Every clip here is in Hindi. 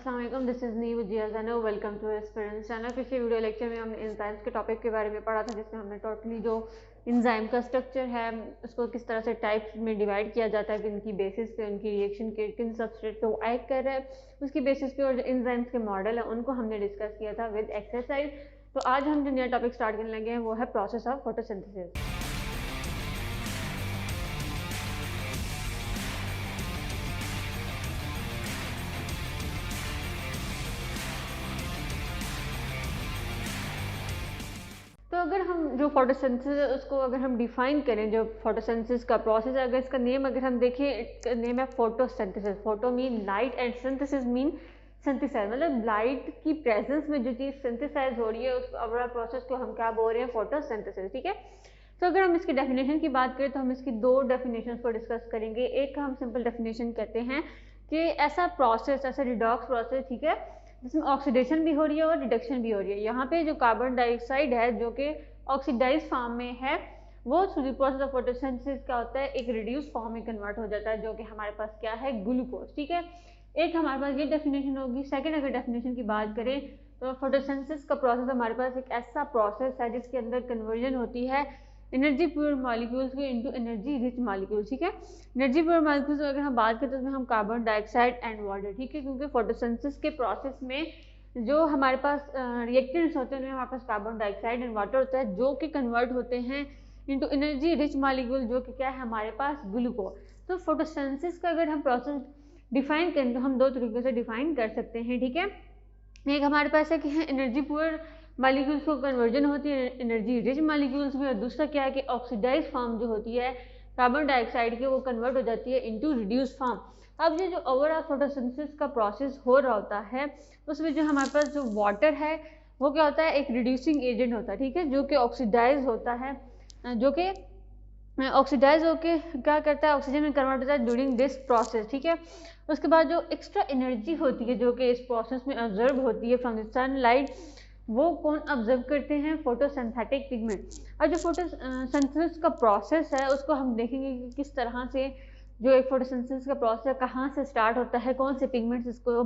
अस्सलाम वालेकुम, दिस इज़ नी विजिया ज़ैनो। Welcome to aspirants channel. पिछले वीडियो लेक्चर में हमने एंजाइम्स के टॉपिक के बारे में पढ़ा था, जिसमें हमने टोटली जो एंजाइम का स्ट्रक्चर है उसको किस तरह से टाइप्स में डिवाइड किया जाता है, किनकी बेसिस पे उनकी रिएक्शन के किन सबस्ट्रेट पे वो एक्ट कर रहा है उसकी बेसिस पे, और जो एंजाइम्स के मॉडल है उनको हमने डिस्कस किया था विद एक्सरसाइज। तो आज हम जो नया टॉपिक स्टार्ट करने लगे हैं वो है प्रोसेस ऑफ फोटोसिंथेसिस। तो अगर हम जो फोटोसिंथेसिस है उसको अगर हम डिफाइन करें, जो फोटोसिंथेसिस का प्रोसेस है, अगर इसका नेम अगर हम देखें, इसका नेम है photosynthesis. Photo mean light and synthesis mean synthesise, मतलब लाइट की प्रेजेंस में जो चीज़ सिंथेसाइज हो रही है उस ओवरऑल प्रोसेस को हम क्या बोल रहे हैं, फोटोसिंथेसिस। ठीक है। तो अगर हम इसकी डेफिनेशन की बात करें तो हम इसकी दो डेफिनेशन को डिस्कस करेंगे। एक का हम सिंपल डेफिनेशन कहते हैं कि ऐसा प्रोसेस, ऐसा रिडॉक्स प्रोसेस, ठीक है, जिसमें ऑक्सीडेशन भी हो रही है और रिडक्शन भी हो रही है। यहाँ पे जो कार्बन डाइऑक्साइड है जो कि ऑक्सीडाइज फॉर्म में है, वो through the process of photosynthesis क्या होता है, एक रिड्यूस फॉर्म में कन्वर्ट हो जाता है, जो कि हमारे पास क्या है, ग्लूकोज। ठीक है, एक हमारे पास ये डेफिनेशन होगी। सेकंड अगर डेफिनेशन की बात करें तो फोटोसिंथेसिस का प्रोसेस हमारे पास एक ऐसा प्रोसेस है जिसके अंदर कन्वर्जन होती है एनर्जी प्योर मॉलिक्यूल्स को इनटू एनर्जी रिच मॉलिक्यूल्स। ठीक है, एनर्जी प्योर मॉलिक्यूल्स अगर हम बात करें तो उसमें हम कार्बन डाइऑक्साइड एंड वाटर, ठीक है, क्योंकि फोटोसिंथेसिस के प्रोसेस में जो हमारे पास रिएक्टेंट्स होते हैं उनमें हमारे पास कार्बन डाइऑक्साइड एंड वाटर होता है, जो कि कन्वर्ट होते हैं इनटू एनर्जी रिच मॉलिक्यूल, जो कि क्या है हमारे पास, ग्लूकोज। तो फोटोसिंथेसिस का अगर हम प्रोसेस डिफाइन करें तो हम दो तरीके से डिफाइन कर सकते हैं। ठीक है, एक हमारे पास है कि एनर्जी पुअर मॉलिक्यूल्स को कन्वर्जन होती है एनर्जी रिच मॉलिक्यूल्स में, और दूसरा क्या है कि ऑक्सीडाइज फॉर्म जो होती है कार्बन डाइऑक्साइड की वो कन्वर्ट हो जाती है इनटू रिड्यूस फॉर्म। अब ये जो ओवरऑल फोटोसिंथेसिस का प्रोसेस हो रहा होता है उसमें जो हमारे पास जो वाटर है वो क्या होता है, एक रिड्यूसिंग एजेंट होता है, ठीक है, जो कि ऑक्सीडाइज होता है, जो कि ऑक्सीडाइज होके क्या करता है, ऑक्सीजन में कन्वर्ट होता है ड्यूरिंग दिस प्रोसेस। ठीक है, उसके बाद जो एक्स्ट्रा एनर्जी होती है जो कि इस प्रोसेस में ऑब्जर्व होती है फ्रॉम द सनलाइट, वो कौन ऑब्जर्व करते हैं, फोटोसिंथेटिक पिगमेंट। और जो फोटोसिंथेसिस का प्रोसेस है उसको हम देखेंगे कि किस तरह से जो एक फोटोसिंथेसिस का प्रोसेस है कहाँ से स्टार्ट होता है, कौन से पिगमेंट्स इसको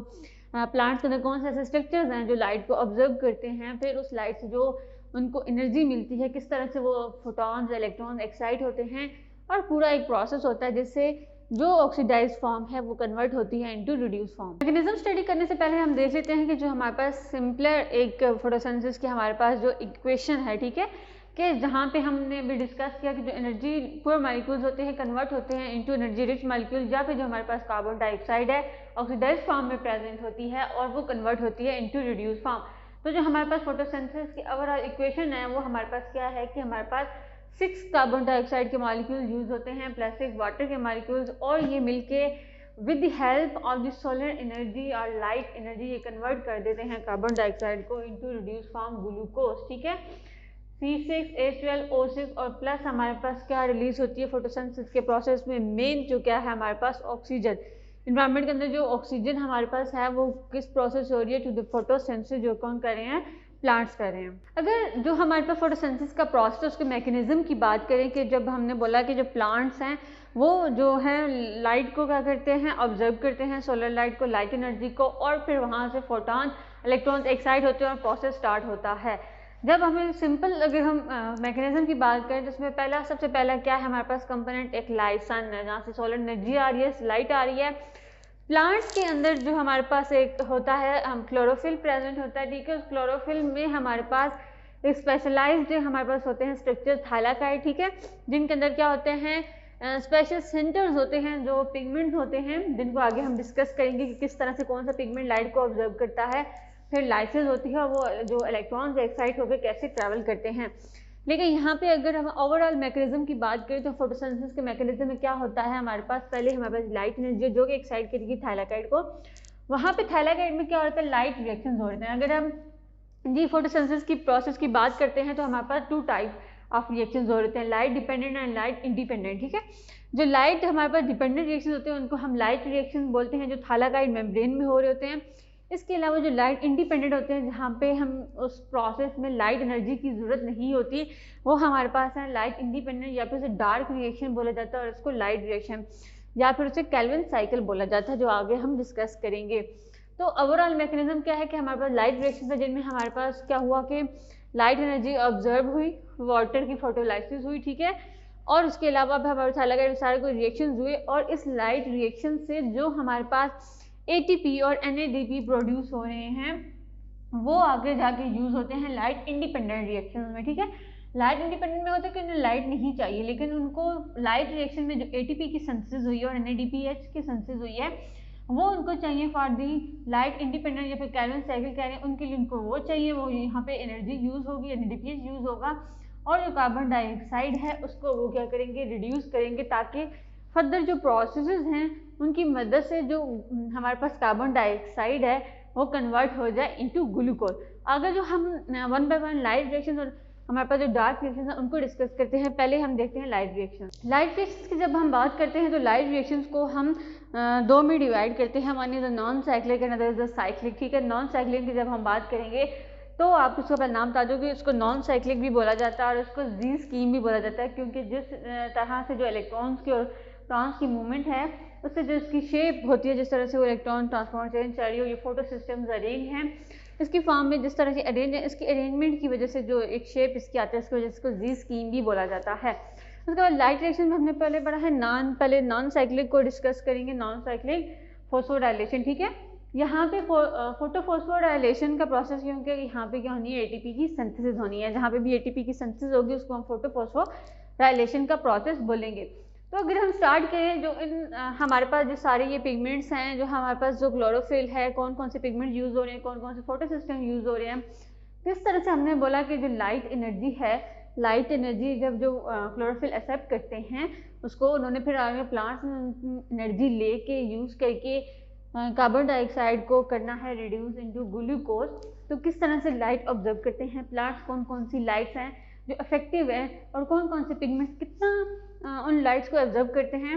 प्लांट्स के अंदर कौन से ऐसे स्ट्रक्चर्स हैं जो लाइट को ऑब्जर्व करते हैं, फिर उस लाइट से जो उनको एनर्जी मिलती है, किस तरह से वो फोटॉन्स इलेक्ट्रॉन्स एक्साइट होते हैं, और पूरा एक प्रोसेस होता है जिससे जो ऑक्सीडाइज फॉर्म है वो कन्वर्ट होती है into reduce form. Mechanism study करने से पहले हम देख लेते हैं कि जो हमारे पास सिंपलर एक फोटोसिंथेसिस की हमारे पास जो इक्वेशन है, ठीक है, कि जहाँ पे हमने भी डिस्कस किया कि जो एनर्जी पुअर मॉलिक्यूल्स होते हैं कन्वर्ट होते हैं इनटू एनर्जी रिच मॉलिक्यूल, या फिर जो हमारे पास कार्बन डाइऑक्साइड है ऑक्सीडाइज फॉर्म में प्रेजेंट होती है और वो कन्वर्ट होती है इनटू रिड्यूस फॉर्म। तो जो हमारे पास फोटोसिंथेसिस की ओवरऑल इक्वेशन है वो हमारे पास क्या है कि हमारे पास 6 कार्बन डाइऑक्साइड के मॉलिक्यूल्स यूज होते हैं प्लस 6 वाटर के मॉलिक्यूल्स, और ये मिलके with the help of the solar energy और लाइट एनर्जी ये कन्वर्ट कर देते हैं कार्बन डाइऑक्साइड को इनटू रिड्यूस फॉर्म ग्लूकोज। ठीक है, C6H12O6 और प्लस हमारे पास क्या रिलीज होती है फोटोसिंथेसिस के प्रोसेस में, मेन जो क्या है हमारे पास ऑक्सीजन। इन्वायरमेंट के अंदर जो ऑक्सीजन हमारे पास है वो किस प्रोसेस हो रही है, टू द फोटोसिंथेसिस, जो कौन कर रहे हैं, प्लांट्स कर रहे हैं। अगर जो हमारे पास फोटोसिंथेसिस का प्रोसेस उसके मैकेनिज्म की बात करें, कि जब हमने बोला कि जो प्लांट्स हैं वो जो है लाइट को क्या करते हैं, ऑब्जर्व करते हैं, सोलर लाइट को, लाइट एनर्जी को, और फिर वहाँ से फोटॉन इलेक्ट्रॉन्स एक्साइट होते हैं और प्रोसेस स्टार्ट होता है। जब हमें सिंपल अगर हम मैकेनिज्म की बात करें तो उसमें सबसे पहला क्या है हमारे पास कंपोनेंट, एक लाइट, सन है, जहाँ से सोलर एनर्जी आ रही है, लाइट आ रही है। प्लांट्स के अंदर जो हमारे पास एक होता है, हम क्लोरोफिल प्रेजेंट होता है, ठीक है, उस क्लोरोफिल में हमारे पास एक स्पेशलाइज्ड हमारे पास होते हैं स्ट्रक्चर थाइलाकाइड, ठीक है, जिनके अंदर क्या होते हैं, स्पेशल सेंटर्स होते हैं जो पिगमेंट्स होते हैं, जिनको आगे हम डिस्कस करेंगे कि किस तरह से कौन सा पिगमेंट लाइट को ऑब्जर्व करता है, फिर लाइसेस होती है, वो जो इलेक्ट्रॉन्स एक्साइट होकर कैसे ट्रैवल करते हैं। लेकिन यहाँ पे अगर हम ओवरऑल मैकेनिज्म की बात करें तो फोटोसिंथेसिस के मैकेनिज्म में क्या होता है, हमारे पास पहले हमारे पास लाइट एनर्जी जो कि एक्साइट करेगी थाइलाकाइड को, वहाँ पे थाइलाकाइड में क्या होता है, लाइट रिएक्शंस हो रहे हैं। अगर हम जी फोटोसिंथेसिस की प्रोसेस की बात करते हैं तो हमारे पास 2 टाइप ऑफ रिएक्शंस हो रहे हैं, light dependent and light independent. ठीक है, जो लाइट हमारे पास डिपेंडेंट रिएक्शन होते हैं उनको हम लाइट रिएक्शन बोलते हैं, जो थाइलाकाइड मेम्ब्रेन में हो रहे होते हैं। इसके अलावा जो लाइट इंडिपेंडेंट होते हैं, जहाँ पे हम उस प्रोसेस में लाइट एनर्जी की ज़रूरत नहीं होती, वो हमारे पास है लाइट इंडिपेंडेंट, या फिर उसे डार्क रिएक्शन बोला जाता है, और इसको लाइट रिएक्शन या फिर उसे केल्विन साइकिल बोला जाता है, जो आगे हम डिस्कस करेंगे। तो ओवरऑल मैकेनिज्म क्या है कि हमारे पास लाइट रिएक्शन है जिनमें हमारे पास क्या हुआ कि लाइट एनर्जी ऑब्जर्व हुई, वाटर की फोटोलाइसिस हुई, ठीक है, और उसके अलावा भी हमारे साथ लगा सारे कोई रिएक्शन हुए, और इस लाइट रिएक्शन से जो हमारे पास ATP और NADP प्रोड्यूस हो रहे हैं वो आगे जाके यूज होते हैं लाइट इंडिपेंडेंट रिएक्शन में, ठीक है। लाइट इंडिपेंडेंट में होता है कि उन्हें लाइट नहीं चाहिए, लेकिन उनको लाइट रिएक्शन में जो ATP की सिंथेसिस हुई है और NADPH की सिंथेसिस हुई है वो उनको चाहिए फॉर दी लाइट इंडिपेंडेंट या फिर कैल्विन साइकिल कह रहे हैं उनके लिए, उनको वो चाहिए, वो यहाँ पे एनर्जी यूज होगी, NADPH यूज होगा, और जो कार्बन डाइऑक्साइड है उसको वो क्या करेंगे, रिड्यूस करेंगे, ताकि फर्दर जो प्रोसेसेस हैं उनकी मदद से जो हमारे पास कार्बन डाइऑक्साइड है वो कन्वर्ट हो जाए इनटू ग्लूकोज। अगर जो हम one by one light reaction और हमारे पास जो डार्क रिएक्शन है उनको डिस्कस करते हैं, पहले हम देखते हैं लाइट रिएक्शन। लाइट रिएक्शन की जब हम बात करते हैं तो लाइट रिएक्शंस को हम दो में डिवाइड करते हैं, one is the non cyclic and other is the cyclic, ठीक है। नॉन साइक्लिक की जब हम बात करेंगे तो आप उसको पहले नाम बता दो कि उसको नॉन साइक्लिक भी बोला जाता है और उसको जी स्कीम भी बोला जाता है, क्योंकि जिस तरह से जो इलेक्ट्रॉन्स की और प्रोटॉन्स की मूवमेंट है उससे जो इसकी शेप होती है, जिस तरह से वो इलेक्ट्रॉन ट्रांसफॉर्म चेंज चल रही हो, ये फोटो सिस्टम्स अरेंज हैं इसकी फॉर्म में जिस तरह से अरेंज है, इसकी अरेंजमेंट की वजह से जो एक शेप इसकी आती है इसकी वजह से इसको जी स्कीम भी बोला जाता है। उसके बाद लाइट रिएक्शन में हमने पहले पढ़ा है पहले नॉन साइक्लिक को डिस्कस करेंगे, नॉन साइक्लिक फोस्फोडाइलेशन, ठीक है। यहाँ पे फोटोफॉस्फोडाइलेशन का प्रोसेस क्योंकि यहाँ पे क्या होनी है, ATP की सिंथेसिस होनी है, जहाँ पे भी ATP की सिंथेसिस होगी उसको हम फोटोफॉस्फोडाइलेशन का प्रोसेस बोलेंगे। तो अगर हम स्टार्ट करें जो हमारे पास जो सारे ये पिगमेंट्स हैं, जो हमारे पास जो क्लोरोफिल है, कौन कौन से पिगमेंट यूज़ हो रहे हैं, कौन कौन से फोटो सिस्टम यूज़ हो रहे हैं, किस तरह से हमने बोला कि जो लाइट एनर्जी है, लाइट एनर्जी जब जो क्लोरोफिल एक्सेप्ट करते हैं उसको उन्होंने फिर आगे प्लांट्स एनर्जी लेके यूज़ करके कार्बन डाइऑक्साइड को करना है रिड्यूस इनटू ग्लूकोज। तो किस तरह से लाइट ऑब्जर्व करते हैं प्लांट्स, कौन कौन सी लाइट्स हैं जो इफेक्टिव है और कौन कौन से पिगमेंट्स कितना उन लाइट्स को ऑब्जर्व करते हैं,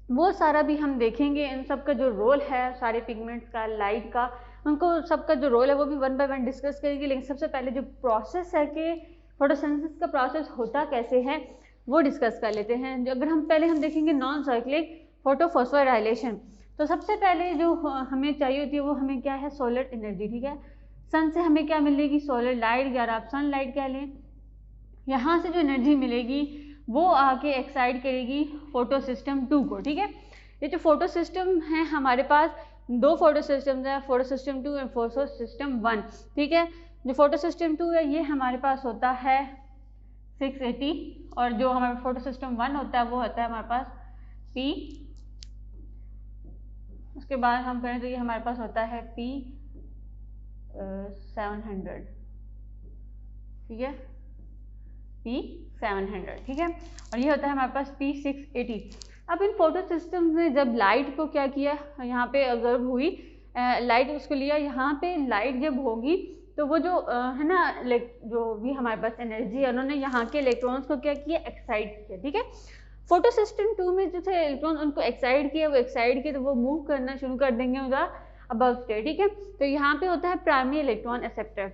वो सारा भी हम देखेंगे। इन सब का जो रोल है सारे पिगमेंट्स का, लाइट का, उनको सबका जो रोल है वो भी वन बाय वन डिस्कस करेंगे। लेकिन सबसे पहले जो प्रोसेस है कि फोटोसिंथेसिस का प्रोसेस होता कैसे है वो डिस्कस कर लेते हैं। जो अगर हम पहले हम देखेंगे नॉन साइक्लिक फोटोफॉस्फोडाइलेशन, तो सबसे पहले जो हमें चाहिए होती है वो हमें क्या है, सोलर एनर्जी, ठीक है। सन से हमें क्या मिलेगी, सोलर लाइट, या आप सन लाइट कह लें। यहाँ से जो एनर्जी मिलेगी वो आके एक्साइड करेगी फोटो सिस्टम 2 को, ठीक है। ये जो फोटो सिस्टम है हमारे पास दो फोटो सिस्टम्स हैं, photo system 2 and photo system 1, ठीक है। जो फोटो सिस्टम 2 है ये हमारे पास होता है 680 और जो हमारा फोटो सिस्टम 1 होता है वो होता है हमारे पास P। उसके बाद हम करें तो ये हमारे पास होता है P 700, ठीक है, P 700, ठीक है, और ये होता है हमारे पास P 680। अब इन फोटो सिस्टम्स ने जब लाइट को क्या किया, यहाँ पे ऑब्जर्व हुई लाइट, उसको लिया, यहाँ पे लाइट जब होगी तो वो जो है ना जो भी हमारे पास एनर्जी है उन्होंने यहाँ के इलेक्ट्रॉन्स को क्या किया, एक्साइट किया, ठीक है। फोटो सिस्टम 2 में जो थे इलेक्ट्रॉन उनको एक्साइट किया, वो एक्साइट किए तो वो मूव करना शुरू कर देंगे उनका अबव स्टेट, ठीक है। तो यहाँ पे होता है प्राइमरी इलेक्ट्रॉन एक्सेप्टर,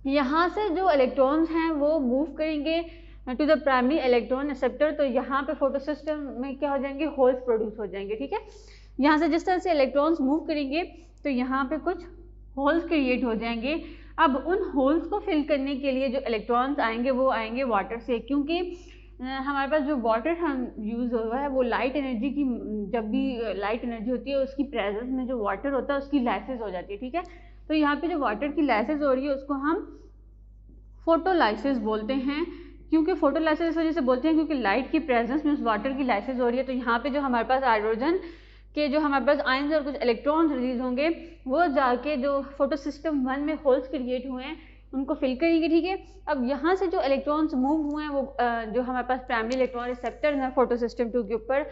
यहाँ से जो इलेक्ट्रॉन्स हैं वो मूव करेंगे to the primary electron acceptor. तो यहाँ पे फोटो सिस्टम में क्या हो जाएंगे, होल्स प्रोड्यूस हो जाएंगे, ठीक है। यहाँ से जिस तरह से इलेक्ट्रॉन्स मूव करेंगे तो यहाँ पे कुछ होल्स क्रिएट हो जाएंगे। अब उन होल्स को फिल करने के लिए जो इलेक्ट्रॉन्स आएंगे वो आएंगे वाटर से, क्योंकि हमारे पास जो वाटर हम यूज़ हुआ है वो लाइट एनर्जी की, जब भी लाइट एनर्जी होती है उसकी प्रेजेंस में जो वाटर होता है उसकी लाइसिस हो जाती है, ठीक है। तो यहाँ पे जो वाटर की लाइसिस हो रही है उसको हम फोटोलाइसिस बोलते हैं, क्योंकि फोटोलाइसिस इस वजह से बोलते हैं क्योंकि लाइट की प्रेजेंस में उस वाटर की लाइसिस हो रही है। तो यहाँ पे जो हमारे पास हाइड्रोजन के जो हमारे पास आयंस और कुछ इलेक्ट्रॉन्स रिलीज होंगे वो जाके जो फोटो सिस्टम 1 में होल्स क्रिएट हुए हैं उनको फिल करेंगे, ठीक है। अब यहाँ से जो इलेक्ट्रॉन्स मूव हुए हैं वो जो हमारे पास प्राइमरी इलेक्ट्रॉन रिसेप्टर है फोटो सिस्टम 2 के ऊपर,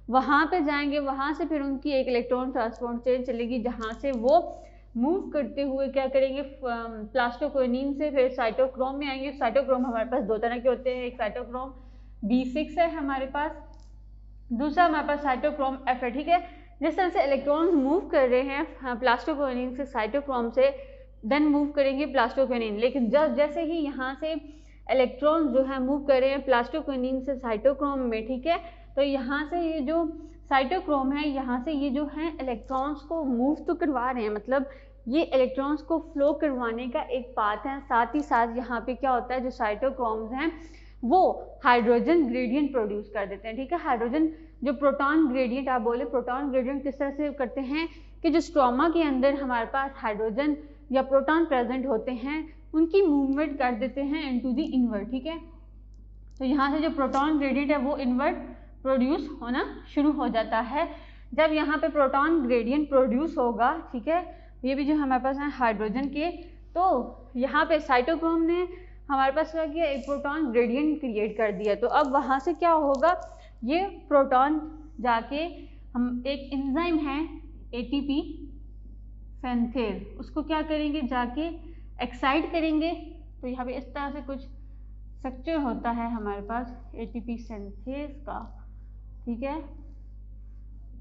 वहाँ पे जाएंगे, वहाँ से फिर उनकी एक इलेक्ट्रॉन ट्रांसपोर्ट चेन चलेगी, जहाँ से वो मूव करते हुए क्या करेंगे, प्लास्टोक्विनिन से फिर साइटोक्रोम में आएंगे। साइटोक्रोम हमारे पास दो तरह के होते हैं, एक साइटोक्रोम B6 है हमारे पास, दूसरा हमारे पास साइटोक्रोम F है, ठीक है। जिस तरह से इलेक्ट्रॉन्स मूव कर रहे हैं प्लास्टोक्विनिन से साइटोक्रोम से, देन मूव करेंगे प्लास्टोक्विनिन, लेकिन जैसे ही यहाँ से इलेक्ट्रॉन्स जो है मूव कर रहे हैं प्लास्टोक्विनिन से साइटोक्रोम में, ठीक है, तो यहाँ से ये जो साइटोक्रोम है, यहाँ से ये जो है इलेक्ट्रॉन्स को मूव तो करवा रहे हैं, मतलब ये इलेक्ट्रॉन्स को फ्लो करवाने का एक पाथ है। साथ ही साथ यहाँ पे क्या होता है, जो साइटोक्रोम्स हैं वो हाइड्रोजन ग्रेडियंट प्रोड्यूस कर देते हैं, ठीक है। हाइड्रोजन जो प्रोटॉन ग्रेडियंट, आप बोले प्रोटॉन ग्रेडियंट किस तरह से करते हैं कि जो स्ट्रोमा के अंदर हमारे पास हाइड्रोजन या प्रोटॉन प्रेजेंट होते हैं उनकी मूवमेंट कर देते हैं इनटू द इनवर्ट, ठीक है। तो यहाँ से जो प्रोटॉन ग्रेडियंट है वो इनवर्ट प्रोड्यूस होना शुरू हो जाता है। जब यहाँ पे प्रोटॉन ग्रेडियंट प्रोड्यूस होगा, ठीक है, ये भी जो हमारे पास है हाइड्रोजन के, तो यहाँ पे साइटोक्रोम ने हमारे पास क्या किया, एक प्रोटॉन ग्रेडियंट क्रिएट कर दिया। तो अब वहाँ से क्या होगा, ये प्रोटॉन जाके हम एक एंजाइम है एटीपी सेंथेज, उसको क्या करेंगे, जाके एक्साइट करेंगे। तो यहाँ पे इस तरह से कुछ स्ट्रक्चर होता है हमारे पास एटीपी सिंथेज का, ठीक है।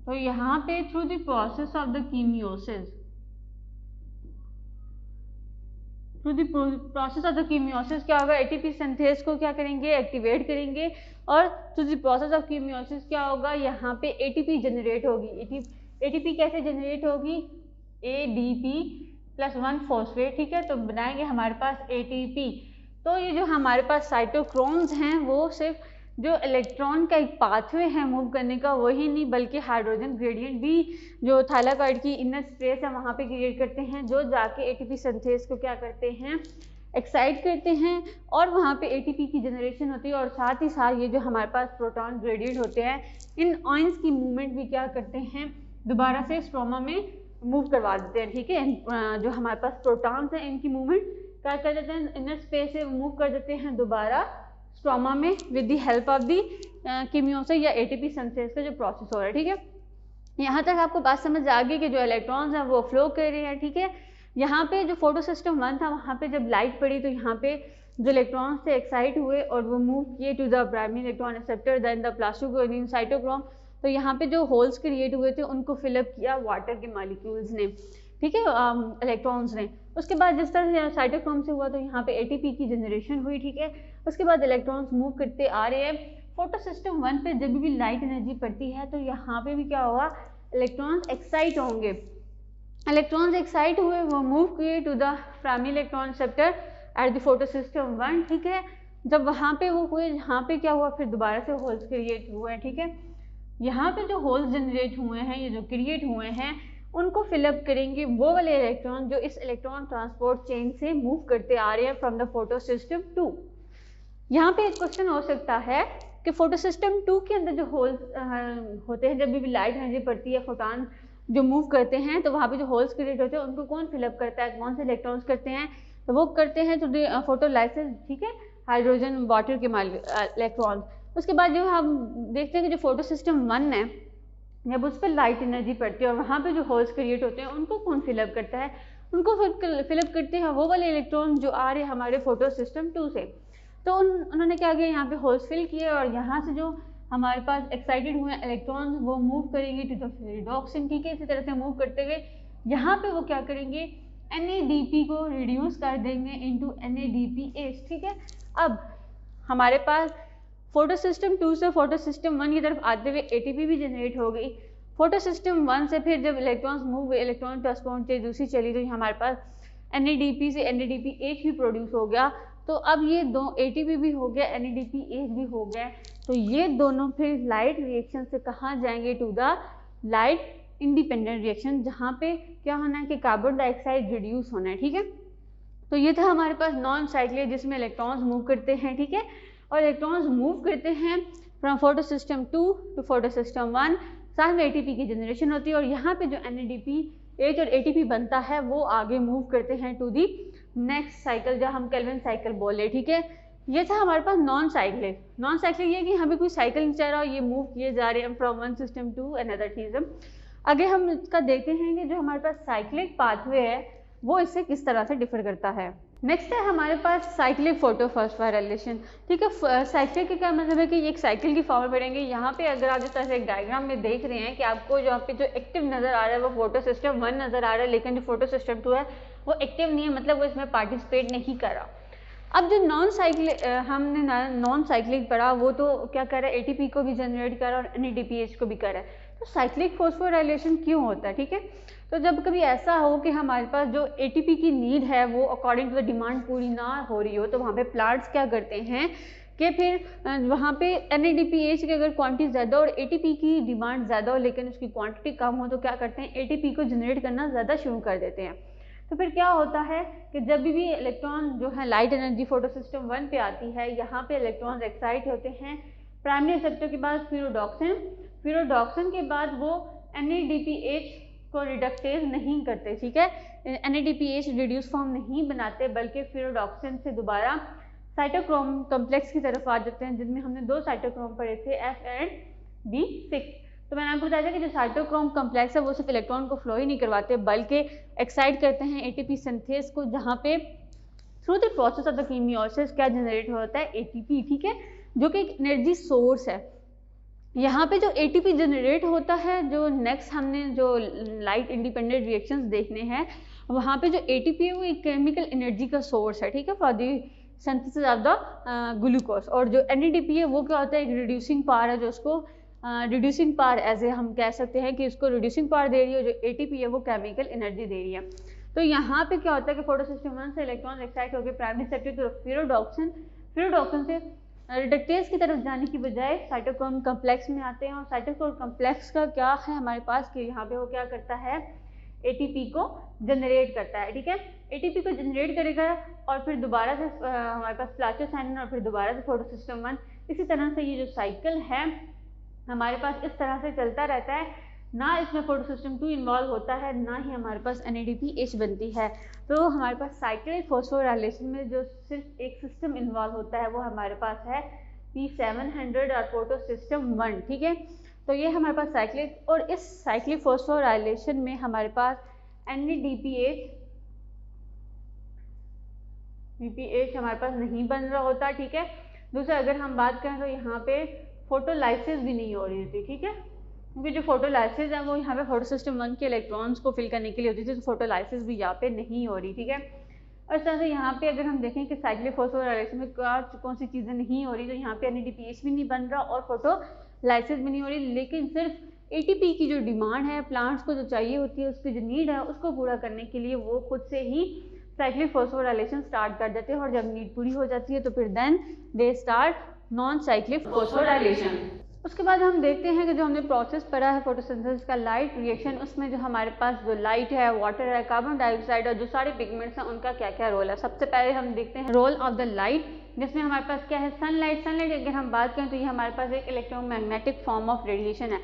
तो यहाँ पे through the process of the कीमियोसिस, through the process of the कीमियोसिस क्या होगा, एटीपी सिंथेज को क्या करेंगे, एक्टिवेट करेंगे, और थ्रू द प्रोसेस ऑफ कीमियोसिस क्या होगा, यहाँ पे एटीपी जनरेट होगी। एटीपी कैसे जनरेट होगी, ADP+1 फॉस्फेट, ठीक है। तो बनाएंगे हमारे पास ATP। तो ये जो हमारे पास साइटोक्रोम्स हैं वो सिर्फ जो इलेक्ट्रॉन का एक पाथवे है मूव करने का, वही नहीं बल्कि हाइड्रोजन ग्रेडियंट भी जो थाइलाकॉइड की इनर स्पेस है वहाँ पे क्रिएट करते हैं, जो जाके एटीपी सिंथेज को क्या करते हैं, एक्साइट करते हैं, और वहाँ पे एटीपी की जनरेशन होती है। और साथ ही साथ ये जो हमारे पास प्रोटॉन ग्रेडियंट होते हैं, इन आयंस की मूवमेंट भी क्या करते हैं, दोबारा से स्ट्रोमा में मूव करवा देते हैं, ठीक है। जो हमारे पास प्रोटॉन्स हैं इनकी मूवमेंट क्या कर देते हैं, इनर स्पेस से मूव कर देते हैं दोबारा स्ट्रोमा में with the help of the कीमियोसिस या एटीपी सिंथेज का जो प्रोसेस हो रहा है, ठीक है। यहाँ तक आपको बात समझ आ गई कि जो इलेक्ट्रॉन्स हैं वो फ्लो कर रहे हैं, ठीक है। यहाँ पे जो फोटो सिस्टम 1 था, वहाँ पे जब लाइट पड़ी तो यहाँ पे जो इलेक्ट्रॉन्स थे एक्साइट हुए और वो मूव किए to the primary electron acceptor then the plastoquinone cytochrome. तो यहाँ पे जो होल्स क्रिएट हुए थे उनको फिलअप किया वाटर के मॉलिक्यूल्स ने, ठीक है, इलेक्ट्रॉन्स ने। उसके बाद जिस तरह से साइटोक्रोम से हुआ तो यहाँ पे एटीपी की जनरेशन हुई, ठीक है। उसके बाद इलेक्ट्रॉन्स मूव करते आ रहे हैं। फोटो सिस्टम 1 पे जब भी लाइट एनर्जी पड़ती है तो यहाँ पे भी क्या होगा, इलेक्ट्रॉन्स एक्साइट होंगे। इलेक्ट्रॉन्स एक्साइट हुए, वो मूव किए to the primary electron acceptor at the photosystem 1, ठीक है। जब वहाँ पे वो हुए, यहाँ पे क्या हुआ, फिर दोबारा से होल्स क्रिएट हुए हैं, ठीक है। यहाँ पे जो होल्स जनरेट हुए हैं, ये जो क्रिएट हुए हैं, उनको फिलअप करेंगे वो वाले इलेक्ट्रॉन जो इस इलेक्ट्रॉन ट्रांसपोर्ट चेन से मूव करते आ रहे हैं फ्रॉम द फोटो सिस्टम 2। यहाँ पे एक क्वेश्चन हो सकता है कि फोटो सिस्टम 2 के अंदर जो होल्स होते हैं, जब भी लाइट एनर्जी पड़ती है, फोटॉन जो मूव करते हैं, तो वहाँ पे जो होल्स क्रिएट होते हैं उनको कौन फिलअप करता है, कौन से इलेक्ट्रॉन्स करते हैं, तो वो करते हैं तो फोटोलाइसिस, ठीक है, हाइड्रोजन वाटर के इलेक्ट्रॉन। उसके बाद जो हम देखते हैं कि जो फोटो सिस्टम 1 है, जब उस पर लाइट एनर्जी पड़ती है और वहाँ पे जो होल्स क्रिएट होते हैं उनको कौन फिलअप करता है, उनको फिलअप करते हैं वो वाले इलेक्ट्रॉन जो आ रहे हैं हमारे फोटो सिस्टम 2 से। तो उन्होंने क्या किया, यहाँ पे होल्स फिल किए और यहाँ से जो हमारे पास एक्साइटेड हुए इलेक्ट्रॉन वो मूव करेंगे टू द फेरिडोक्सिन, ठीक है। इसी तरह से मूव करते हुए यहाँ पे वो क्या करेंगे, NADP को रिड्यूस कर देंगे इनटू NADPH, ठीक है। अब हमारे पास फोटो सिस्टम 2 से फोटो सिस्टम 1 की तरफ आते हुए ATP भी जनरेट हो गई। फोटो सिस्टम 1 से फिर जब इलेक्ट्रॉन्स मूव हुए, इलेक्ट्रॉन ट्रांसपोर्ट से दूसरी चली, तो हमारे पास NADP से NADPH भी प्रोड्यूस हो गया। तो अब ये दो ATP भी हो गया, NADPH भी हो गया। तो ये दोनों फिर लाइट रिएक्शन से कहाँ जाएंगे, to the light independent reaction, जहाँ पे क्या होना है कि कार्बन डाइऑक्साइड रिड्यूस होना है, ठीक है। तो ये था हमारे पास नॉन साइक्लिक, जिसमें इलेक्ट्रॉन्स मूव करते हैं, ठीक है। और इलेक्ट्रॉन्स मूव करते हैं from photosystem 2 to photosystem 1, साथ में ATP की जनरेशन होती है और यहाँ पे जो NADPH और ATP बनता है वो आगे मूव करते हैं टू दी नेक्स्ट साइकिल, जहाँ हम केल्विन साइकिल बोले, ठीक है। ये था हमारे पास नॉन साइक्लिक। नॉन साइक्लिक ये कि हमें कोई साइकिल नहीं चल रहा, ये मूव किए जा रहे हैं from one system to another system. आगे हम इसका देखते हैं कि जो हमारे पास साइक्लिक पाथवे है वो इससे किस तरह से डिफर करता है। नेक्स्ट है हमारे पास साइक्लिक फोटोफॉस्फोराइलेशन, ठीक है। साइक्लिक का क्या मतलब है कि ये एक साइकिल की फॉर्म में पढ़ेंगे। यहाँ पे अगर आप इस तरह से एक डायग्राम में देख रहे हैं कि आपको यहाँ पे जो एक्टिव नज़र आ रहा है वो फोटो सिस्टम 1 नज़र आ रहा है, लेकिन जो फोटो सिस्टम 2 है वो एक्टिव नहीं है, मतलब वो इसमें पार्टिसिपेट नहीं कर रहा। अब जो नॉन साइक्लिक हमने नॉन साइक्लिक पढ़ा वो तो क्या कर रहा है, ATP को भी जनरेट कर रहा है और NADPH को भी कर रहा है। तो साइक्लिक फोस्फोराइलेशन क्यों होता है, ठीक है। तो जब कभी ऐसा हो कि हमारे पास जो एटीपी की नीड है वो अकॉर्डिंग टू द डिमांड पूरी ना हो रही हो, तो वहाँ पे प्लांट्स क्या करते हैं कि फिर वहाँ पे NADPH की अगर क्वांटिटी ज़्यादा और ATP की डिमांड ज़्यादा हो लेकिन उसकी क्वांटिटी कम हो, तो क्या करते हैं ATP को जनरेट करना ज़्यादा शुरू कर देते हैं। तो फिर क्या होता है कि जब भी इलेक्ट्रॉन जो है लाइट एनर्जी फोटोसिस्टम 1 पे आती है, यहाँ पे इलेक्ट्रॉन एक्साइट होते हैं प्राइमरी रिसेप्टर के बाद फिरोडॉक्सिन के बाद वो NADPH को रिडक्टेज नहीं करते, ठीक है। NADPH रिड्यूस फॉर्म नहीं बनाते बल्कि फिरोडॉक्सिन से दोबारा साइटोक्रोम कॉम्प्लेक्स की तरफ आ जाते हैं, जिनमें हमने 2 साइटोक्रोम पढ़े थे F and B6। तो मैंने आपको बताया था कि जो साइटोक्रोम कॉम्प्लेक्स है वो सिर्फ इलेक्ट्रॉन को फ्लो ही नहीं करवाते बल्कि एक्साइट करते हैं ATP सिंथेस को, जहाँ पे through the process of the कीमियोसिस क्या जनरेट होता है ATP, ठीक है, जो कि एक एनर्जी सोर्स है। यहाँ पे जो ATP जनरेट होता है, जो नेक्स्ट हमने जो लाइट इंडिपेंडेंट रिएक्शंस देखने हैं, वहाँ पे जो ATP है वो एक केमिकल एनर्जी का सोर्स है, ठीक है, for the synthesis of the glucose. और जो NADP है वो क्या होता है, एक रिड्यूसिंग पावर है, जो उसको रिड्यूसिंग पावर एज हम कह सकते हैं कि उसको रिड्यूसिंग पावर दे रही है, जो ATP है वो केमिकल एनर्जी दे रही है। तो यहाँ पे क्या होता है कि फोटोसिस्टम 1 से इलेक्ट्रॉन एक्साइट होकर प्राइमरी रिसेप्टर की तरफ फिरोडॉक्सिन से रिडक्टेज की तरफ जाने की बजाय साइटोक्रोम कॉम्प्लेक्स में आते हैं। और साइटोक्रोम कॉम्प्लेक्स का क्या है हमारे पास कि यहाँ पे वो क्या करता है, ATP को जनरेट करता है, ठीक है। ATP को जनरेट करेगा और फिर दोबारा से हमारे पास प्लाचोसाइनिन और फिर दोबारा से फोटोसिस्टम 1, इसी तरह से ये जो साइकिल है हमारे पास इस तरह से चलता रहता है। ना इसमें फोटोसिस्टम 2 इन्वॉल्व होता है, ना ही हमारे पास NADPH बनती है। तो हमारे पास साइक्लिक फोस्फोराइलेशन में जो सिर्फ एक सिस्टम इन्वॉल्व होता है वो हमारे पास है P700 और फोटोसिस्टम 1, ठीक है। तो ये हमारे पास साइक्लिक, और इस साइक्लिक फोस्फोराइलेशन में हमारे पास NADPH हमारे पास नहीं बन रहा होता, ठीक है। दूसरा अगर हम बात करें तो यहाँ पे फोटोलाइसिस भी नहीं हो रही होती, ठीक है, क्योंकि जो फोटोलाइसिस है वो यहाँ पे फोटोसिस्टम 1 के इलेक्ट्रॉन्स को फिल करने के लिए होती थी, तो फोटोलाइसिस भी यहाँ पे नहीं हो रही, ठीक है। और इस तरह से यहाँ पे अगर हम देखें कि साइक्लिक फोस्फोराइलेशन में कौन सी चीज़ें नहीं हो रही, तो यहाँ पे NADPH भी नहीं बन रहा और फोटोलाइसिस भी नहीं हो रही, लेकिन सिर्फ ATP की जो डिमांड है प्लांट्स को जो चाहिए होती है, उसकी जो नीड है उसको पूरा करने के लिए वो खुद से ही साइक्लिक फोस्फोराइलेशन स्टार्ट कर देते हैं। और जब नीड पूरी हो जाती है तो फिर then they start non cyclic phosphorylation. उसके बाद हम देखते हैं कि जो हमने प्रोसेस पढ़ा है फोटोसिंथेसिस का लाइट रिएक्शन, उसमें जो हमारे पास जो लाइट है, वाटर है, कार्बन डाइऑक्साइड और जो सारे पिगमेंट्स हैं उनका क्या क्या रोल है। सबसे पहले हम देखते हैं रोल ऑफ द लाइट, जिसमें हमारे पास क्या है, सनलाइट अगर हम बात करें तो ये हमारे पास एक इलेक्ट्रोमैग्नेटिक फॉर्म ऑफ रेडिएशन है।